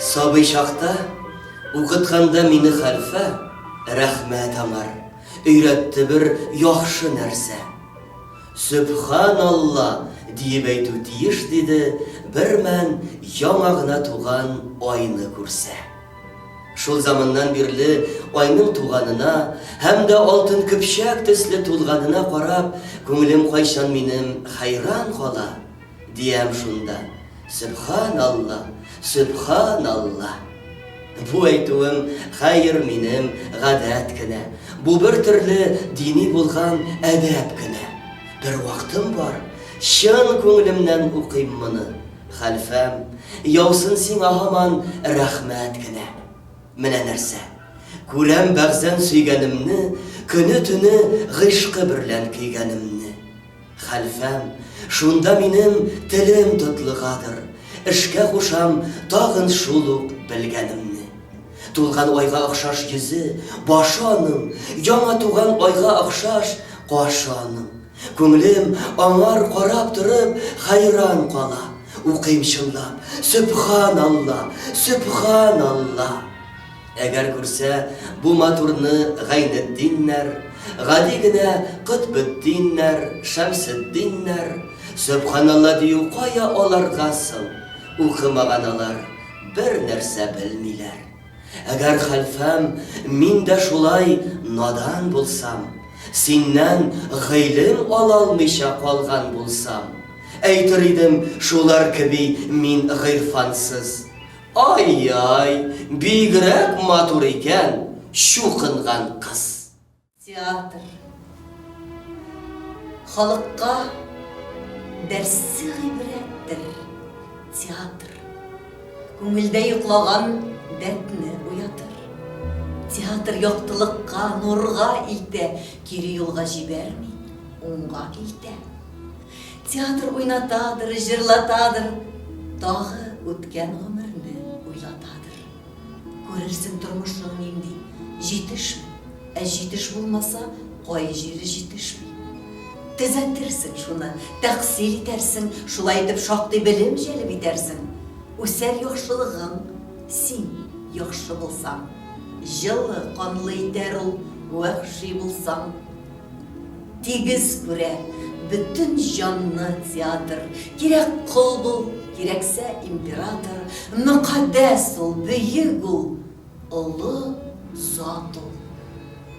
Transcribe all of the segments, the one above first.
Сабый шақта, уқытқанда мені халфа, рахмет аңар, үйретті бір яқшы нәрсе. Сүбханалла дейіп әйту тиіш деді, бір мән яңағына туған айны көрсе. Шул заманнан бирле айның туғанына, һәм дә алтын көпшәк төсле тулғанына қарап, күңелем кайчан минем хайран кала, диям шунда. Сүбханалла, Сүбханалла. Бу әйтүем хәйр минем гадәт кенә. Бу бер төрле дини булган әдәп кенә. Бер вакытым бар, чын күңелемнән укыйм моны. Хәлфәм, яусын сиңа һаман рәхмәт кенә. Менә нәрсә? Күрәм бәгъзән сөйгәнемне, көне-төне гыйшкы берлән көйгәнемне. Хәлфәм, шунда минем телем тотлыгадыр. Эшкә кушам тагын шул ук белгәнемне. Тулган айга охшаш йөзе, башы аның, яңа туган айга охшаш кашы аның. Күңелем аңар карап торып хайран кала. Укыйм чынлап, Сүбханалла, Сүбханалла. Әгәр күрсә, бу матурны Гайнетдиннәр, гади генә Кутбетдиннәр, Шәмсетдиннәр, Сүбханалла дию кая аларга соң? Укымаганалар бер нәрсә белмиләр. Әгәр хәлфәм, мин дә шулай надан булсам, синнән гыйлем ала алмыйча калган булсам, әйтер идем шулар кеби мин гыйрфансыз. Ай-ай, бигрәк матур икән чукынган кыз. Театр. Халыкка дәрсе гыйбрәттер. Театр. Күңелдә йоклаган дәртне уятыр. Театр яктылыкка, нурга илтә, кире юлга җибәрми, уңга илтә. Театр уйнатадыр, җырлатадыр, тагы үткән гомерне уйлатадыр. Күрерсең тормышның нинди җитешми, җитеш булмаса, кай җире җитешми. Төзәтерсең шуны, тәкъсир итәрсең, шулай итеп шактый белем җәлеп итәрсең. Үсәр яхшылыгың, син яхшы булсаң, җылы канлы итәр ул вәхши булсаң. Тигез күрә бөтен җанны театр, кирәк кол бул, кирәксә император, мөкаддәс ул, бөек ул, олы зат ул,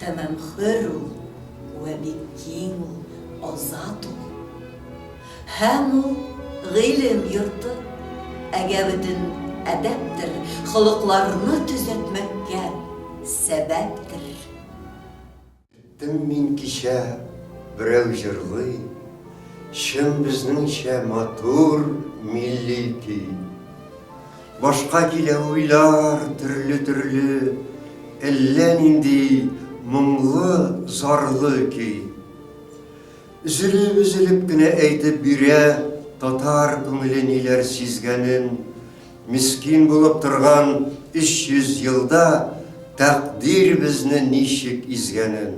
тәмам хөр ул, вә бик киң ул, азат ул. Һәм ул гыйлем йорты, әгәр бөтен әдәптер, холыкларны төзәтмәккә сәбәптер. Мин кичә берәү җырлый, чын безнеңчә матур милли көй. Башка килә уйлар төрле-төрле, әллә нинди моңлы, зарлы көй. Üzülüp генә әйтеп бирә татар күңеле ниләр сизгәнен, мискин булып торган 300 елда тәкъдир безне ничек изгәнен.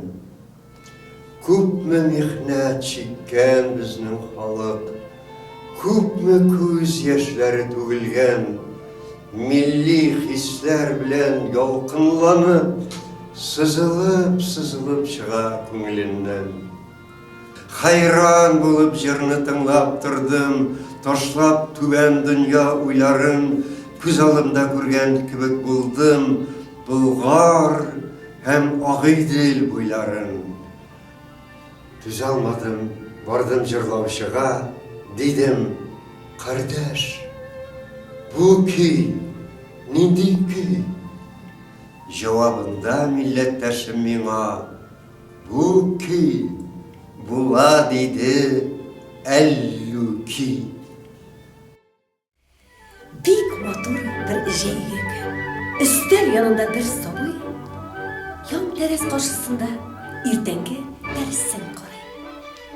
Күпме михнәт чиккән безнең халык, күпме күз яшьләре түгелгән, милли хисләр белән ялкынланып, сызылып чыга күңеленнән. Хайран булып җырны тыңлап тордым, ташлап түбән дөнья уйларын, күз алымда күргән кебек булдым, Болгар һәм Агыйдел буйларын. Түзә алмадым, бардым җырлаучыга, дидем, кардәш, бу көй нинди көй? Җавабында милләттәшем миңа, бу көй була диде Әллүки. Бик матур бер җәйге көн. Өстәл янында бер сабый, яң тәрәс каршысында иртәнге дәресен карый.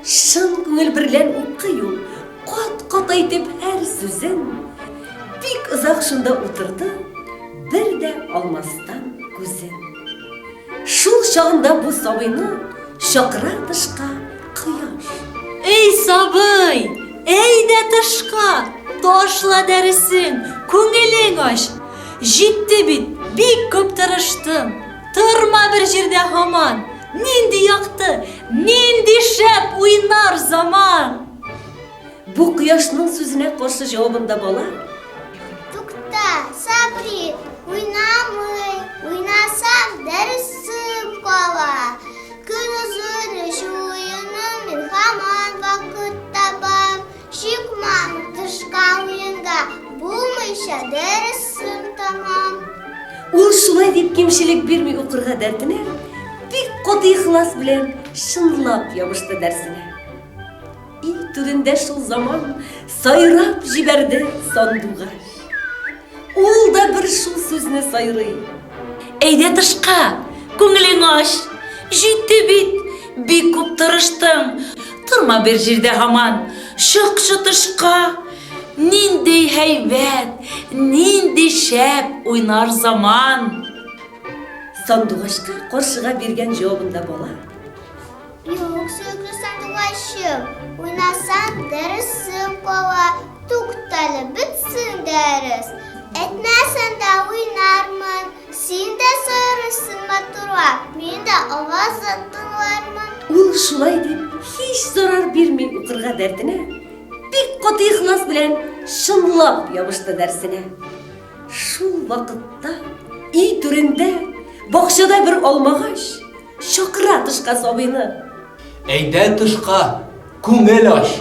Шын күңел берлән укый ул, кат-кат әйтеп һәр сүзен. Бик озак шунда утырды, бер дә алмастан күзен. Шул чагында бу сабыйны чакыра тышка кояш. Эй, сабый, әйдә тышка, ташла дәресен, күңелең аш. Жетті бит, бик көп тырыштым. Тұрма бір жерде хаман. Нинди яқты, нинди шәп уйнар заман. Бу құяшның сөзіне қаршы жауабында бала. Тукта, Сабри, уйнамый, уйнасам дәрісім қала. Күн ұзын шу ойыным мен хаман вақыт табам. Шықман тышқа ойынға, болмайша дәрісім тамам. Ул шулай дип кимшелек бирмей укырга дәртенә, бик каты ихлас белән шынлап ябышты дәрсенә. И түрендә шул заман сайрап җибәрде сандугач. Ул да бер шул сүзне сайрый. Әйдә тышка, күңелең аш. Җитте бит, бик күп тырыштың. Торма бер җирдә һаман. Чыкшы тышка. Нинди һәйбәт, нинди шәп уйнар заман. Сандугачка каршыга биргән җавабында бала. Юк, сөйкле сандугачым, уйнасам дәрісім қала. Тукталы бітсін дәріс. Әтмәсән дә уйнармын. Син дә сырысың матурлап, мен дә авазы тыңлармын. Ул шулай дип һич зарар бирмей укырга дәртенә, бик каты ихлас белән шынлап ябышты дәрсенә. Шул вакытта үй түрендә бакчада бер алмагач чакыра тышка сабыйны. Әйдә тышка, күңел аш.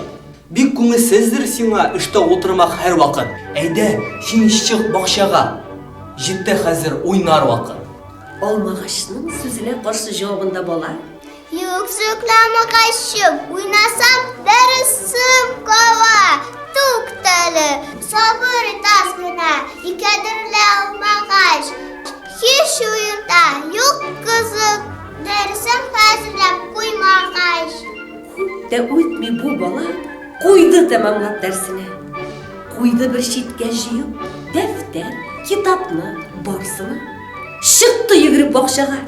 Бик күңелсездер сиңа эштә утырмак һәр вакыт. Әйдә, син чык бакчага. Җитте хәзер уйнар вакыт. Алмагачның сүзенә каршы җавабында бала. Юк, сөйкләмәгачым, уйнасам дәрісім қала. Тукталы, сабыр итас гына, икәдерле алмагач. Һич уйында юк кызык, дәрісем хәзерләп куймагач. Күп тә үтми бу бала куйды тәмамлап дәрсенә. Куйды бер читкә җыеп, дәфтәр, китапны, барсыны. Чыкты йөгереп бакчага.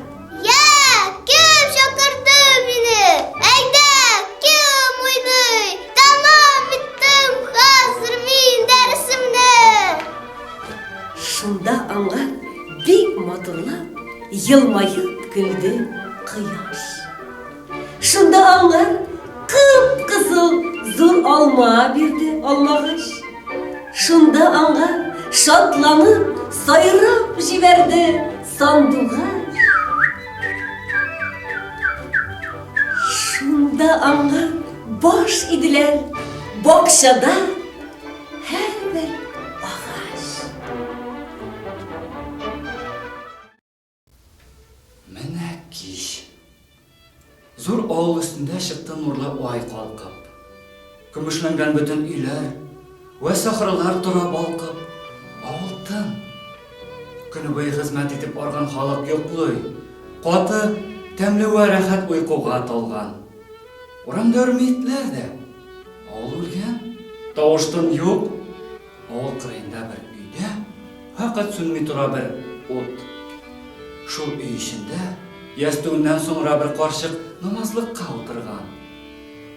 Кем чакырды мине? Әйдә, кем уйный? Тамам иттем хәзер мин дәресемне. Шунда аңа бик матурлап, йылмайып көлде кояш. Шунда аңа кып-кызыл зур алма бирде алмагач. Шунда аңа шатланып, сайрап җибәрде сандугач. Шунда аңа баш иделәр бакчада һәрбер агач. Менә кич. Зур авыл өстендә чыкты нурлы ай калкып. Көмешләнгән бөтен өйләр вә сахралар тора балкып. Алтын. Көне буе хезмәт итеп арган халык йоклый. Каты, тәмле вә рәхәт уйкуга талган. Урамда өрмитләр дә. Авыл үлгән. Тавыштан юк. Авыл кырыенда бер өйдә фақат сүнми тора бер ут. Шул өй эчендә ястүннән соңра бер карчык намазлыкка утырган.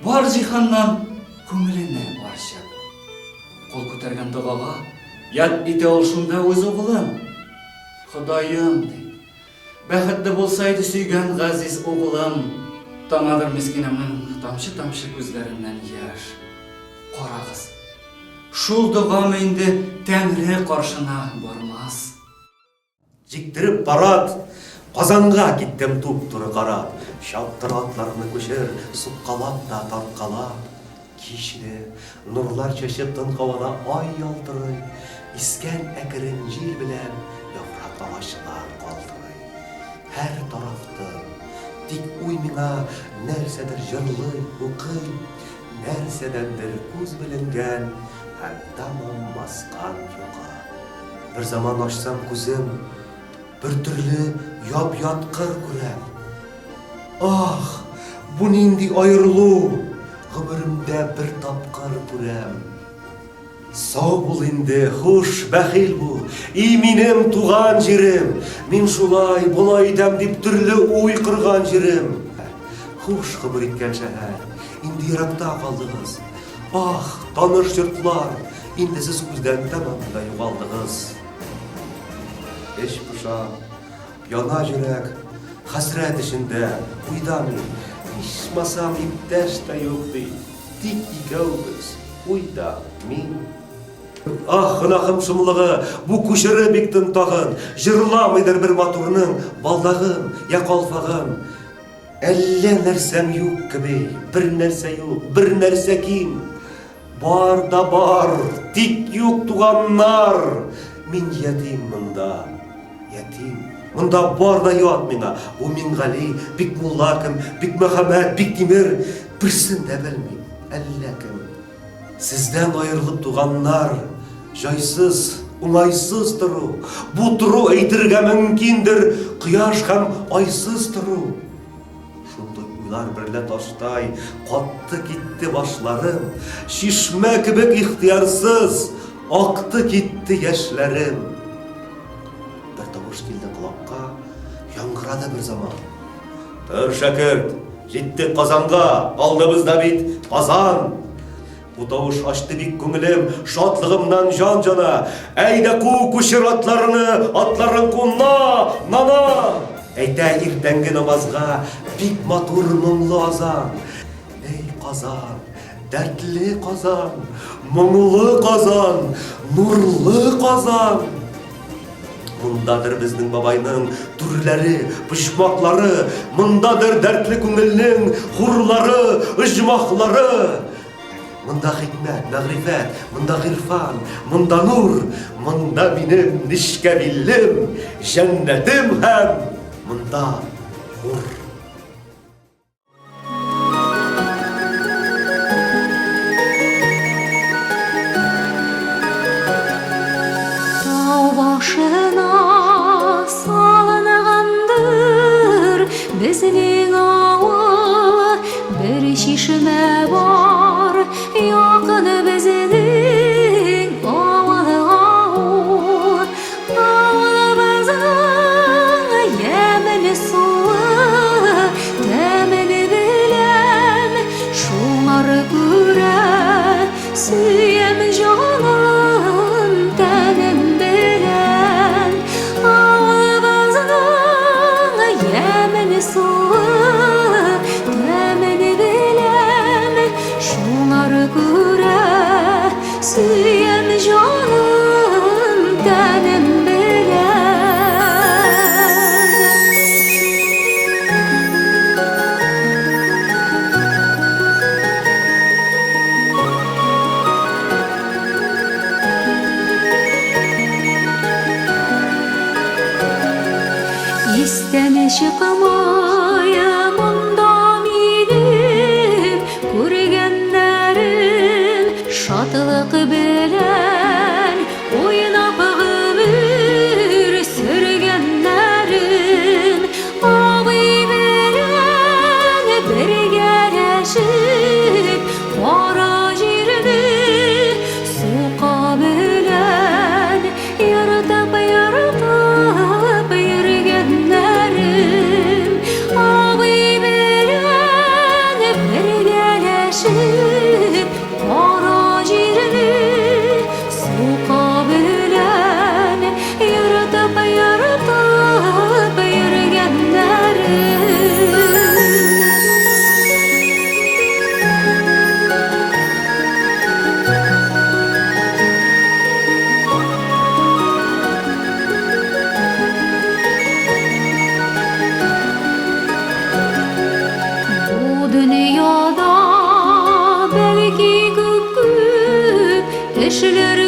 Бар җиһаннан күңеленә ачып. Кул күтәргән дугага яд ите ул шунда үз угылын. Ходаем ди. Бәхетле булса иде сөйгән газиз угылым. Таңадыр мискинемнең тамчы-тамчы күзләреннән яшь. Карагыз. Шул дугамы инде Тәңре каршына бармас. Жиктіріп барат, Қазанға киттем туп-туры қарап, шаптыр атларны көшер, сұққалап та тартқалап. Кешіде нұрлар чешіп тын қавада ай ялтырый, искән әкірін жел білән, яфрат алашылар қалтырый. Әр тарафты, тик уй миңа нәрсәдір жырлы, ұқый, нәрсәдәндір көз білінген, һәм тамам басқан юға. Бір заман ашсам көзім, bir türlü yap-yatkır күрәм. Ah, bu nindi ayrılу, гомеремдә bir тапкыр күрәм. Сау бул инде, хуш, бәхил бул, и минем туган җирем. Мин шулай, булай идем дип төрле уй кырган җирем. Хуш гомер иткән шәһәр, инде еракта калдыгыз. Ах, таныш йортлар, инде сез күздән тәмамлай югалдыгыз. eş puşa, yana yürek, hasret içinde, uydami, içmasam ipteş de yok değil, dik ikavız, uyda, min. Ah, hınakım şumlığı, bu kuşarı biktin tağın, jırlamıydır bir maturunun, baldağın, ya kalfağın. Elle nersem yok gibi, bir nerse yok, bir nerse kim? Бар да бар, тик юк туганнар. Мин ятим мында, ятим. Мында бар да ят миңа. У Мингали, бик мулла ким, бик Мөхәммәд, бик Тимер. Берсен дә белмим, әллә кем. Сездән аерылып туганнар, җайсыз, уңайсыз тору. Бу тору әйтергә мөмкиндер, кояш һәм айсыз тору. Шундый уйлар берлә таштай катты китте башларым, шишмә кебек ихтиярсыз акты китте яшьләрем. Бер тавыш килде колакка, яңгырады бер заман. Тор шәкерт, җиттек Казанга, алдыбызда бит Казан. Бу тавыш ачты бик күңелем, шатлыгымнан жан-жана. Әйдә ку күчер атларын кунна, нана. Әйтә иртәнге намазга бик матур моңлы азан. Эй Казан, дәртле Казан, моңлы Казан, нурлы Казан. Мондадыр безнең бабайның түрләре, пычмаклары, мондадыр дәртле күңелнең хурлары, ыжмаклары. Монда хикмәт, мәгърифәт, монда гыйрфан, монда нур, монда минем нишкә биллем, җәннәтем һәм монда хур. Тау башына салынгандыр безнең авыл, бер чишмә бар, якын безнең авыл. Авылыбызның яман суы, тәмен беләм, шуңар күрә, сөям җаным, тәнем белән. Авылыбызның яман суы, тәмен беләм, шуңар күрә, сөям җаным, тәнем белән. Истән чыкмый монда минем күргәннәрем, шатлык белән уйнап гомер сөргәннәрем. Абый белән бергәләшеп кара җирне сука белән яратып йөргәннәрем. Абый белән бергәләшеп кара җирне сука белән яратып йөргәннәрем. Бу дөньяда бәлки күп эшләр